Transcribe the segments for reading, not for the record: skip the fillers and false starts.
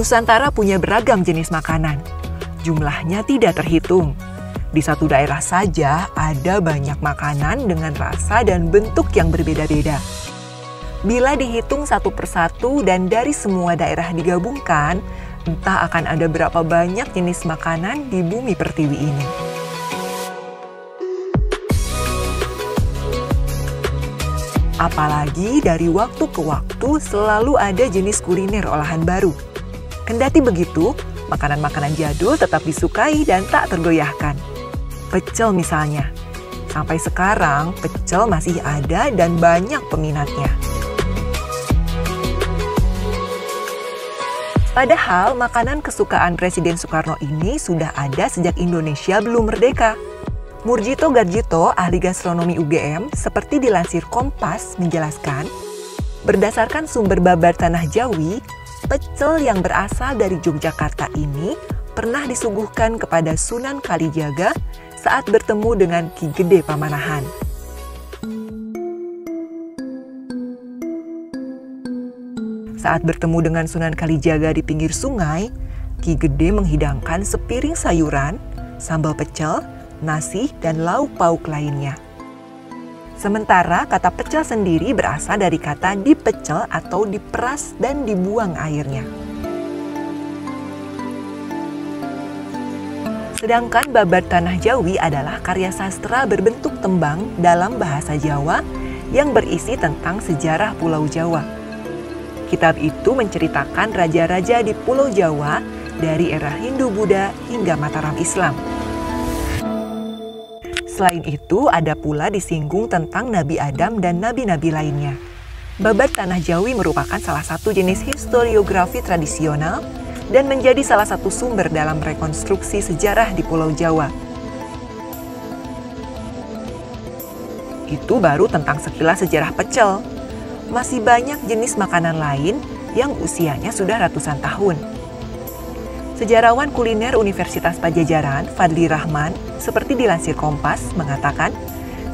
Nusantara punya beragam jenis makanan. Jumlahnya tidak terhitung. Di satu daerah saja ada banyak makanan dengan rasa dan bentuk yang berbeda-beda. Bila dihitung satu persatu dan dari semua daerah digabungkan, entah akan ada berapa banyak jenis makanan di bumi pertiwi ini. Apalagi dari waktu ke waktu selalu ada jenis kuliner olahan baru. Kendati begitu, makanan-makanan jadul tetap disukai dan tak tergoyahkan. Pecel misalnya. Sampai sekarang, pecel masih ada dan banyak peminatnya. Padahal makanan kesukaan Presiden Soekarno ini sudah ada sejak Indonesia belum merdeka. Murjito Garjito, ahli gastronomi UGM, seperti dilansir Kompas, menjelaskan, berdasarkan sumber babar Tanah Jawi, pecel yang berasal dari Yogyakarta ini pernah disuguhkan kepada Sunan Kalijaga saat bertemu dengan Ki Gede Pamanahan. Saat bertemu dengan Sunan Kalijaga di pinggir sungai, Ki Gede menghidangkan sepiring sayuran, sambal pecel, nasi, dan lauk pauk lainnya. Sementara kata pecel sendiri berasal dari kata dipecel atau diperas dan dibuang airnya. Sedangkan babar Tanah Jawi adalah karya sastra berbentuk tembang dalam bahasa Jawa yang berisi tentang sejarah Pulau Jawa. Kitab itu menceritakan raja-raja di Pulau Jawa dari era Hindu-Buddha hingga Mataram Islam. Selain itu, ada pula disinggung tentang Nabi Adam dan nabi-nabi lainnya. Babar Tanah Jawi merupakan salah satu jenis historiografi tradisional dan menjadi salah satu sumber dalam rekonstruksi sejarah di Pulau Jawa. Itu baru tentang sekilas sejarah pecel. Masih banyak jenis makanan lain yang usianya sudah ratusan tahun. Sejarawan kuliner Universitas Padjadjaran, Fadli Rahman, seperti dilansir Kompas, mengatakan,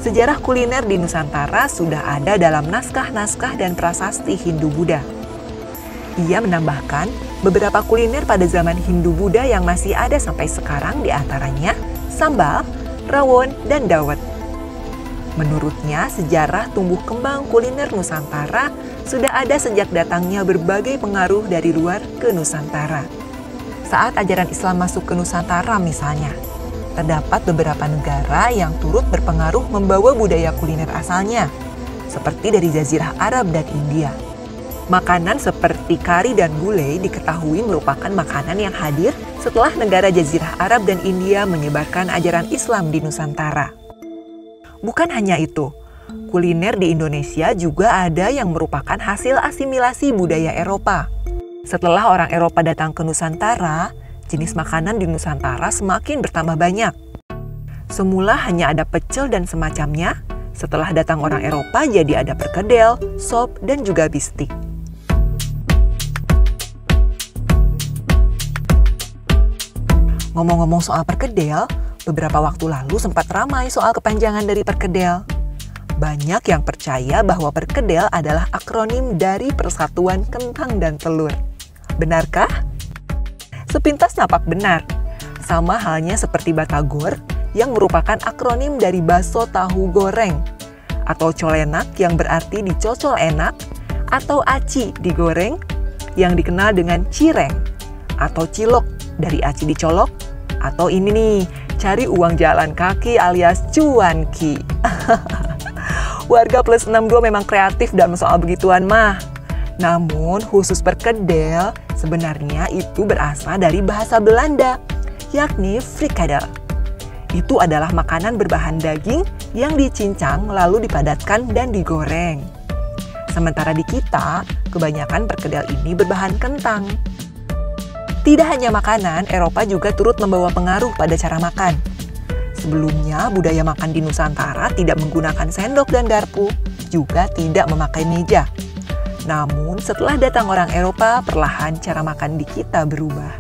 sejarah kuliner di Nusantara sudah ada dalam naskah-naskah dan prasasti Hindu-Buddha. Ia menambahkan, beberapa kuliner pada zaman Hindu-Buddha yang masih ada sampai sekarang diantaranya sambal, rawon, dan dawet. Menurutnya, sejarah tumbuh kembang kuliner Nusantara sudah ada sejak datangnya berbagai pengaruh dari luar ke Nusantara. Saat ajaran Islam masuk ke Nusantara misalnya, terdapat beberapa negara yang turut berpengaruh membawa budaya kuliner asalnya, seperti dari Jazirah Arab dan India. Makanan seperti kari dan gulai diketahui merupakan makanan yang hadir setelah negara Jazirah Arab dan India menyebarkan ajaran Islam di Nusantara. Bukan hanya itu, kuliner di Indonesia juga ada yang merupakan hasil asimilasi budaya Eropa. Setelah orang Eropa datang ke Nusantara, jenis makanan di Nusantara semakin bertambah banyak. Semula hanya ada pecel dan semacamnya, setelah datang orang Eropa jadi ada perkedel, sop, dan juga bistik. Ngomong-ngomong soal perkedel, beberapa waktu lalu sempat ramai soal kepanjangan dari perkedel. Banyak yang percaya bahwa perkedel adalah akronim dari Persatuan Kentang dan Telur. Benarkah? Sepintas nampak benar. Sama halnya seperti batagor yang merupakan akronim dari baso tahu goreng, atau colenak yang berarti dicocol enak, atau aci digoreng yang dikenal dengan cireng, atau cilok dari aci dicolok, atau ini nih, cari uang jalan kaki alias cuanki. Warga plus 62 memang kreatif dalam soal begituan mah. Namun khusus perkedel sebenarnya itu berasal dari bahasa Belanda, yakni frikadel. Itu adalah makanan berbahan daging yang dicincang lalu dipadatkan dan digoreng. Sementara di kita, kebanyakan perkedel ini berbahan kentang. Tidak hanya makanan, Eropa juga turut membawa pengaruh pada cara makan. Sebelumnya, budaya makan di Nusantara tidak menggunakan sendok dan garpu, juga tidak memakai meja. Namun, setelah datang orang Eropa, perlahan cara makan di kita berubah.